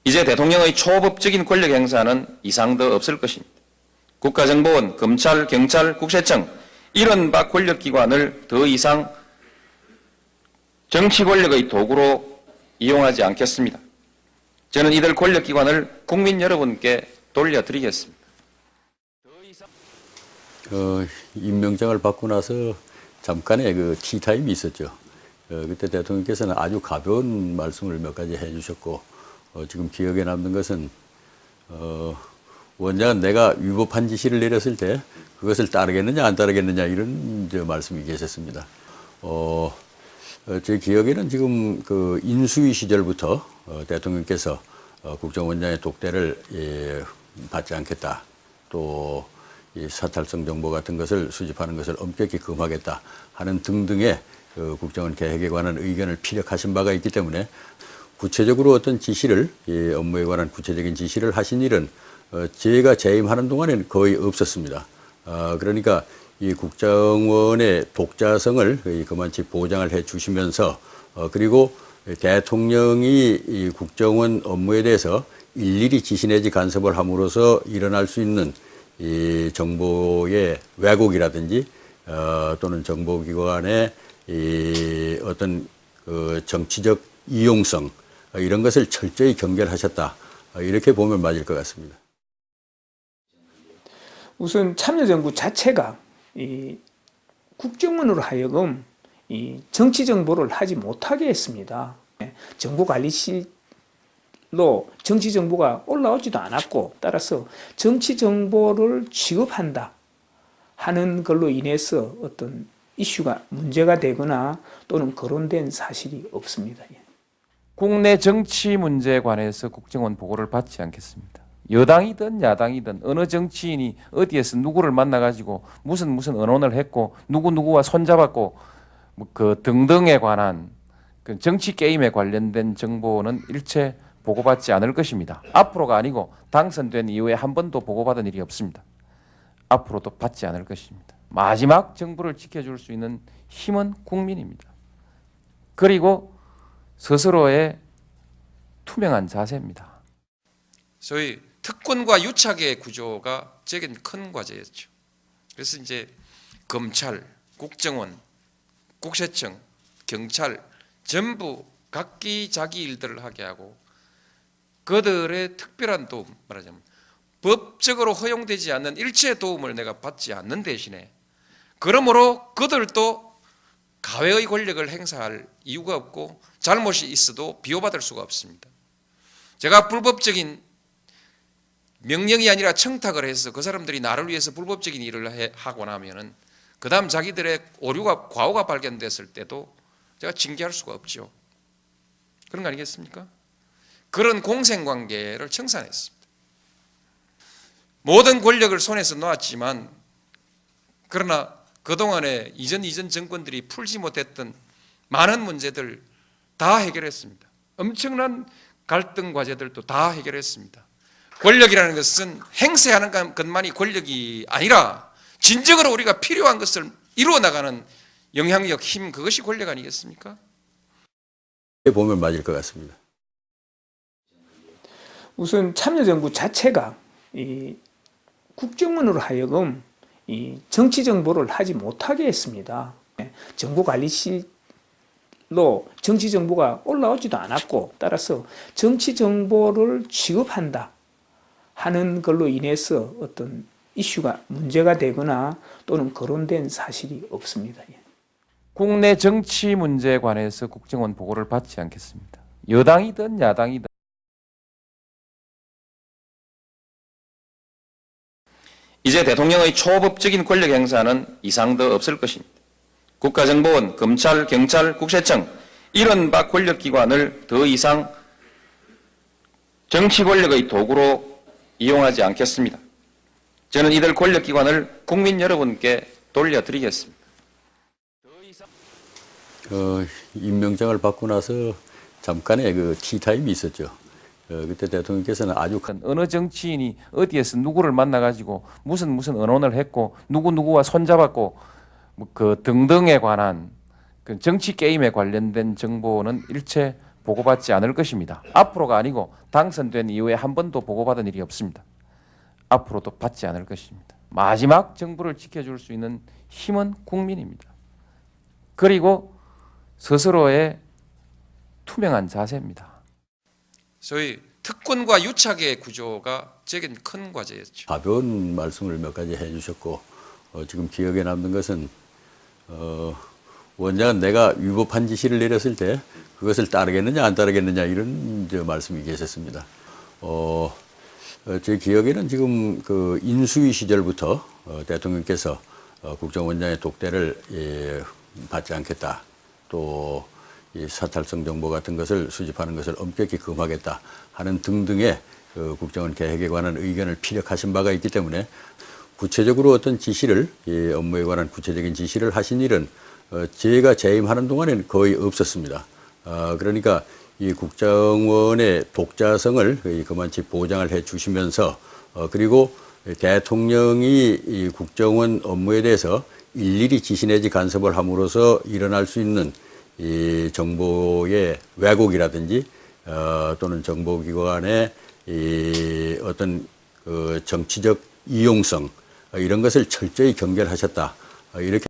이제 대통령의 초법적인 권력 행사는 이상 더 없을 것입니다. 국가정보원, 검찰, 경찰, 국세청 이런 바 권력기관을 더 이상 정치 권력의 도구로 이용하지 않겠습니다. 저는 이들 권력기관을 국민 여러분께 돌려드리겠습니다. 임명장을 받고 나서 잠깐의 그 티타임이 있었죠. 그때 대통령께서는 아주 가벼운 말씀을 몇 가지 해주셨고, 지금 기억에 남는 것은 원장은 내가 위법한 지시를 내렸을 때 그것을 따르겠느냐 안 따르겠느냐 이런 말씀이 계셨습니다. 제 기억에는 지금 그 인수위 시절부터 대통령께서 국정원장의 독대를 받지 않겠다. 또 이 사탈성 정보 같은 것을 수집하는 것을 엄격히 금하겠다 하는 등등의 국정원 개혁에 관한 의견을 피력하신 바가 있기 때문에 구체적으로 어떤 지시를, 업무에 관한 구체적인 지시를 하신 일은 제가 재임하는 동안에는 거의 없었습니다. 그러니까 이 국정원의 독자성을 그만치 보장을 해 주시면서 그리고 대통령이 이 국정원 업무에 대해서 일일이 지시 내지 간섭을 함으로써 일어날 수 있는 이 정보의 왜곡이라든지 또는 정보기관의 이 어떤 그 정치적 이용성 이런 것을 철저히 경계하셨다 이렇게 보면 맞을 것 같습니다. 우선 참여정부 자체가 이 국정원으로 하여금 이 정치 정보를 하지 못하게 했습니다. 정보관리실로 정치 정보가 올라오지도 않았고, 따라서 정치 정보를 취급한다 하는 걸로 인해서 어떤 이슈가 문제가 되거나 또는 거론된 사실이 없습니다. 국내 정치 문제에 관해서 국정원 보고를 받지 않겠습니다. 여당이든 야당이든 어느 정치인이 어디에서 누구를 만나가지고 무슨 언론을 했고 누구와 손잡았고 그 등등에 관한 그 정치 게임에 관련된 정보는 일체 보고받지 않을 것입니다. 앞으로가 아니고 당선된 이후에 한 번도 보고받은 일이 없습니다. 앞으로도 받지 않을 것입니다. 마지막 정부를 지켜줄 수 있는 힘은 국민입니다. 그리고 스스로의 투명한 자세입니다. 소위 특권과 유착의 구조가 제겐 큰 과제였죠. 그래서 이제 검찰, 국정원, 국세청, 경찰 전부 각기 자기 일들을 하게 하고 그들의 특별한 도움, 말하자면 법적으로 허용되지 않는 일체의 도움을 내가 받지 않는 대신에 그러므로 그들도 가외의 권력을 행사할 이유가 없고 잘못이 있어도 비호받을 수가 없습니다. 제가 불법적인 명령이 아니라 청탁을 해서 그 사람들이 나를 위해서 불법적인 일을 하고 나면은 그 다음 자기들의 오류가 과오가 발견됐을 때도 제가 징계할 수가 없죠. 그런 거 아니겠습니까? 그런 공생관계를 청산했습니다. 모든 권력을 손에서 놓았지만 그러나 그동안에 이전 정권들이 풀지 못했던 많은 문제들 다 해결했습니다. 엄청난 갈등 과제들도 다 해결했습니다. 권력이라는 것은 행세하는 것만이 권력이 아니라 진정으로 우리가 필요한 것을 이루어 나가는 영향력, 힘, 그것이 권력 아니겠습니까? 보면 맞을 것 같습니다. 우선 참여정부 자체가 이 국정원으로 하여금 이 정치 정보를 하지 못하게 했습니다. 정보관리실로 정치 정보가 올라오지도 않았고, 따라서 정치 정보를 취급한다 하는 걸로 인해서 어떤 이슈가 문제가 되거나 또는 거론된 사실이 없습니다. 국내 정치 문제에 관해서 국정원 보고를 받지 않겠습니다. 여당이든 야당이든 이제 대통령의 초법적인 권력 행사는 이상 더 없을 것입니다. 국가정보원, 검찰, 경찰, 국세청 이런 바 권력기관을 더 이상 정치 권력의 도구로 이용하지 않겠습니다. 저는 이들 권력기관을 국민 여러분께 돌려드리겠습니다. 임명장을 받고 나서 잠깐의 그 티타임이 있었죠. 그때 대통령께서는 아주 어느 정치인이 어디에서 누구를 만나가지고 무슨 언론을 했고 누구와 손잡았고 그 등등에 관한 그 정치 게임에 관련된 정보는 일체 보고받지 않을 것입니다. 앞으로가 아니고 당선된 이후에 한 번도 보고받은 일이 없습니다. 앞으로도 받지 않을 것입니다. 마지막 정부를 지켜줄 수 있는 힘은 국민입니다. 그리고 스스로의 투명한 자세입니다. 소위 특권과 유착의 구조가 제겐 큰 과제였죠. 가벼운 말씀을 몇 가지 해주셨고 지금 기억에 남는 것은 원장은 내가 위법한 지시를 내렸을 때 그것을 따르겠느냐 안 따르겠느냐 이런 말씀이 계셨습니다. 제 기억에는 지금 그 인수위 시절부터 대통령께서 국정원장의 독대를 받지 않겠다. 또 이 사탈성 정보 같은 것을 수집하는 것을 엄격히 금하겠다 하는 등등의 그 국정원 개혁에 관한 의견을 피력하신 바가 있기 때문에 구체적으로 어떤 지시를 업무에 관한 구체적인 지시를 하신 일은 제가 재임하는 동안에는 거의 없었습니다. 그러니까 이 국정원의 독자성을 그만치 보장을 해 주시면서 그리고 대통령이 이 국정원 업무에 대해서 일일이 지시 내지 간섭을 함으로써 일어날 수 있는 이 정보의 왜곡이라든지 또는 정보기관의 이 어떤 그 정치적 이용성 이런 것을 철저히 경계하셨다 이렇게.